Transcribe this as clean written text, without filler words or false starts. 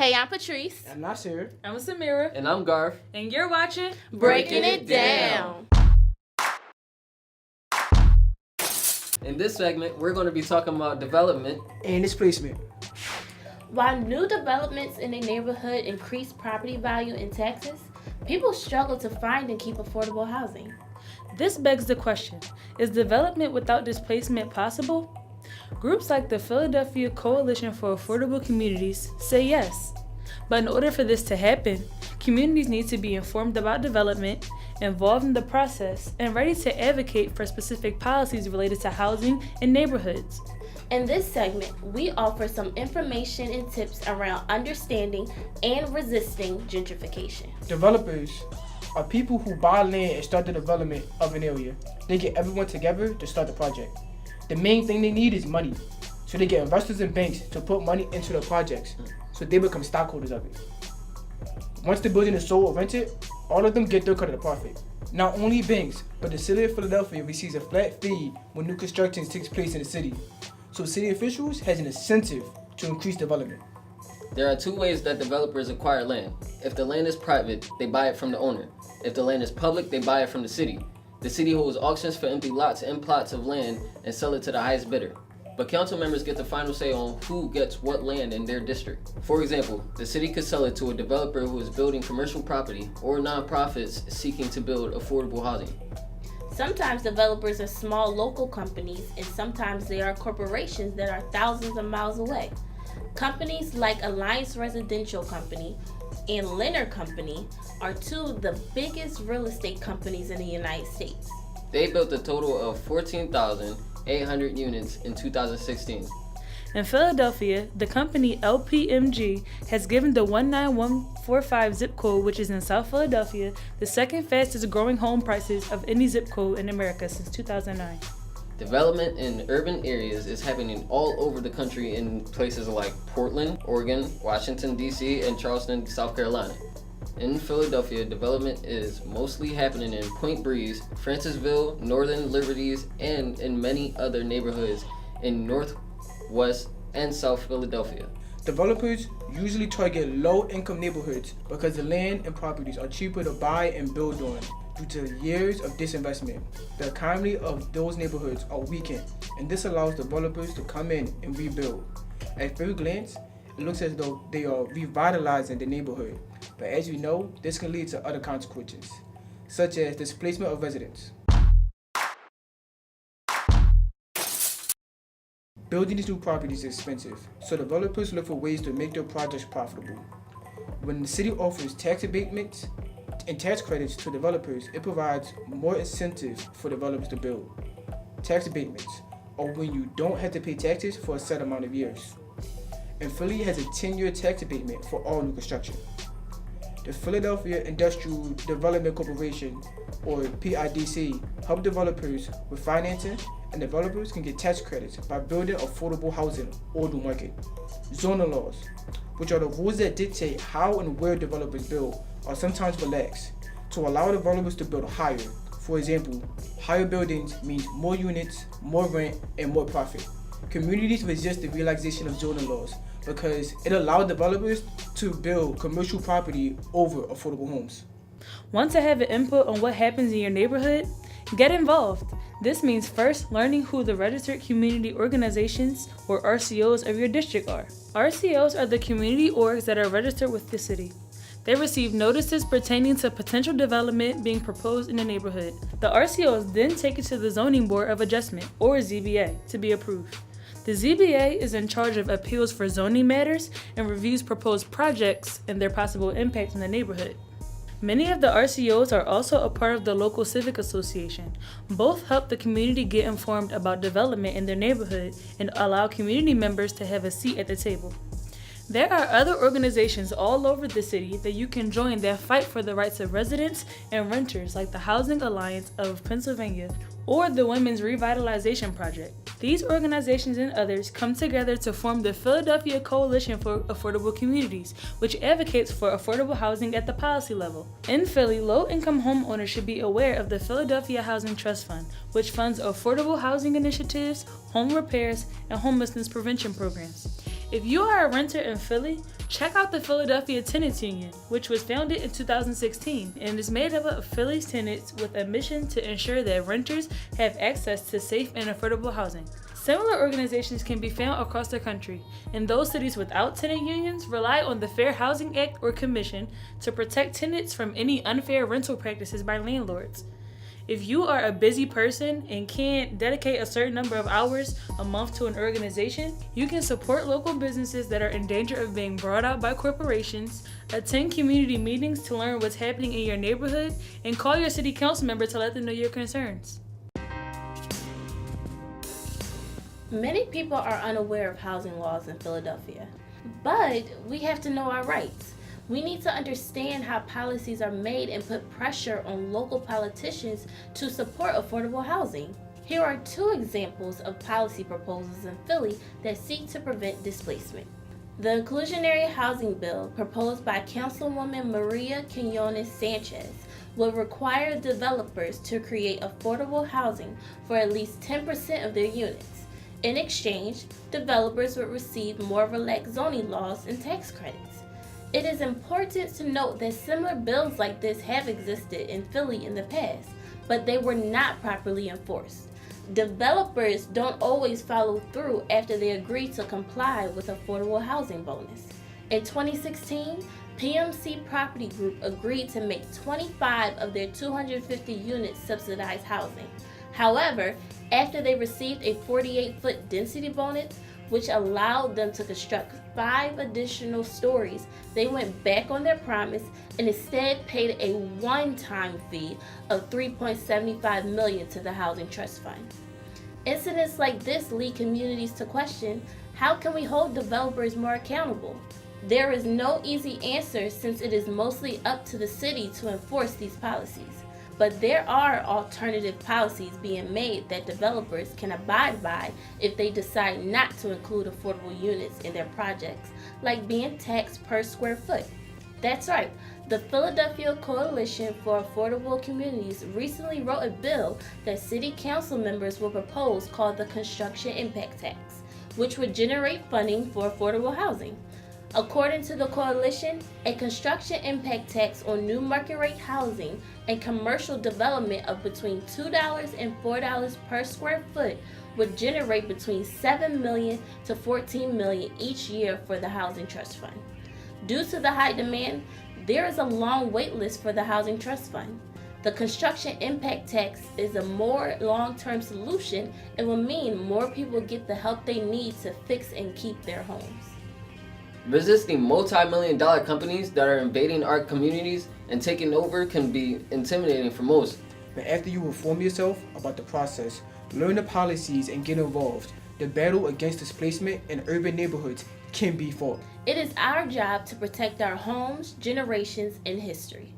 Hey, I'm Patrice. I'm Nasir. I'm Samira. And I'm Garth. And you're watching Breaking It Down. In this segment, we're going to be talking about development and displacement. While new developments in a neighborhood increase property value and taxes, people struggle to find and keep affordable housing. This begs the question, is development without displacement possible? Groups like the Philadelphia Coalition for Affordable Communities say yes. But in order for this to happen, communities need to be informed about development, involved in the process, and ready to advocate for specific policies related to housing and neighborhoods. In this segment, we offer some information and tips around understanding and resisting gentrification. Developers are people who buy land and start the development of an area. They get everyone together to start the project. The main thing they need is money. So they get investors and banks to put money into the projects so they become stockholders of it. Once the building is sold or rented, all of them get their cut of the profit. Not only banks, but the city of Philadelphia receives a flat fee when new construction takes place in the city. So city officials has an incentive to increase development. There are two ways that developers acquire land. If the land is private, they buy it from the owner. If the land is public, they buy it from the city. The city holds auctions for empty lots and plots of land and sell it to the highest bidder. But council members get the final say on who gets what land in their district. For example, the city could sell it to a developer who is building commercial property or nonprofits seeking to build affordable housing. Sometimes developers are small local companies, and sometimes they are corporations that are thousands of miles away. Companies like Alliance Residential Company and Leonard Company are two of the biggest real estate companies in the United States. They built a total of 14,800 units in 2016. In Philadelphia, the company LPMG has given the 19145 zip code, which is in South Philadelphia, the second fastest growing home prices of any zip code in America since 2009. Development in urban areas is happening all over the country in places like Portland, Oregon, Washington, D.C., and Charleston, South Carolina. In Philadelphia, development is mostly happening in Point Breeze, Francisville, Northern Liberties, and in many other neighborhoods in North, West, and South Philadelphia. Developers usually target low-income neighborhoods because the land and properties are cheaper to buy and build on due to years of disinvestment. The economy of those neighborhoods are weakened, and this allows developers to come in and rebuild. At first glance, it looks as though they are revitalizing the neighborhood, but as we know, this can lead to other consequences, such as displacement of residents. Building these new properties is expensive, so developers look for ways to make their projects profitable. When the city offers tax abatements and tax credits to developers, it provides more incentives for developers to build. Tax abatements are when you don't have to pay taxes for a set amount of years. And Philly has a 10-year tax abatement for all new construction. The Philadelphia Industrial Development Corporation, or PIDC, help developers with financing, and developers can get tax credits by building affordable housing or new market. Zoning laws, which are the rules that dictate how and where developers build, are sometimes relaxed to allow developers to build higher. For example, higher buildings means more units, more rent, and more profit. Communities resist the relaxation of zoning laws because it allows developers to build commercial property over affordable homes. Want to have an input on what happens in your neighborhood? Get involved. This means first learning who the registered community organizations, or RCOs, of your district are. RCOs are the community orgs that are registered with the city. They receive notices pertaining to potential development being proposed in the neighborhood. The RCOs then take it to the Zoning Board of Adjustment, or ZBA, to be approved. The ZBA is in charge of appeals for zoning matters and reviews proposed projects and their possible impact on the neighborhood. Many of the RCOs are also a part of the local civic association. Both help the community get informed about development in their neighborhood and allow community members to have a seat at the table. There are other organizations all over the city that you can join that fight for the rights of residents and renters, like the Housing Alliance of Pennsylvania or the Women's Revitalization Project. These organizations and others come together to form the Philadelphia Coalition for Affordable Communities, which advocates for affordable housing at the policy level. In Philly, low-income homeowners should be aware of the Philadelphia Housing Trust Fund, which funds affordable housing initiatives, home repairs, and homelessness prevention programs. If you are a renter in Philly, Check out the Philadelphia Tenants Union, which was founded in 2016 and is made up of Philly's tenants with a mission to ensure that renters have access to safe and affordable housing. Similar organizations can be found across the country, and those cities without tenant unions rely on the Fair Housing Act or Commission to protect tenants from any unfair rental practices by landlords. If you are a busy person and can't dedicate a certain number of hours a month to an organization, you can support local businesses that are in danger of being bought out by corporations, attend community meetings to learn what's happening in your neighborhood, and call your city council member to let them know your concerns. Many people are unaware of housing laws in Philadelphia, but we have to know our rights. We need to understand how policies are made and put pressure on local politicians to support affordable housing. Here are 2 examples of policy proposals in Philly that seek to prevent displacement. The Inclusionary Housing Bill, proposed by Councilwoman Maria Quinones Sanchez, will require developers to create affordable housing for at least 10% of their units. In exchange, developers would receive more relaxed zoning laws and tax credits. It is important to note that similar bills like this have existed in Philly in the past, but they were not properly enforced. Developers don't always follow through after they agree to comply with affordable housing bonus. In 2016, PMC Property Group agreed to make 25 of their 250 units subsidized housing. However, after they received a 48-foot density bonus, which allowed them to construct 5 additional stories, they went back on their promise and instead paid a one-time fee of $3.75 million to the Housing Trust Fund. Incidents like this lead communities to question, how can we hold developers more accountable? There is no easy answer since it is mostly up to the city to enforce these policies. But there are alternative policies being made that developers can abide by if they decide not to include affordable units in their projects, like being taxed per square foot. That's right, the Philadelphia Coalition for Affordable Communities recently wrote a bill that city council members will propose called the Construction Impact Tax, which would generate funding for affordable housing. According to the coalition, a construction impact tax on new market rate housing and commercial development of between $2 and $4 per square foot would generate between $7 million to $14 million each year for the Housing Trust Fund. Due to the high demand, there is a long wait list for the Housing Trust Fund. The construction impact tax is a more long-term solution and will mean more people get the help they need to fix and keep their homes. Resisting multi-million-dollar companies that are invading our communities and taking over can be intimidating for most. But after you inform yourself about the process, learn the policies and get involved, the battle against displacement in urban neighborhoods can be fought. It is our job to protect our homes, generations, and history.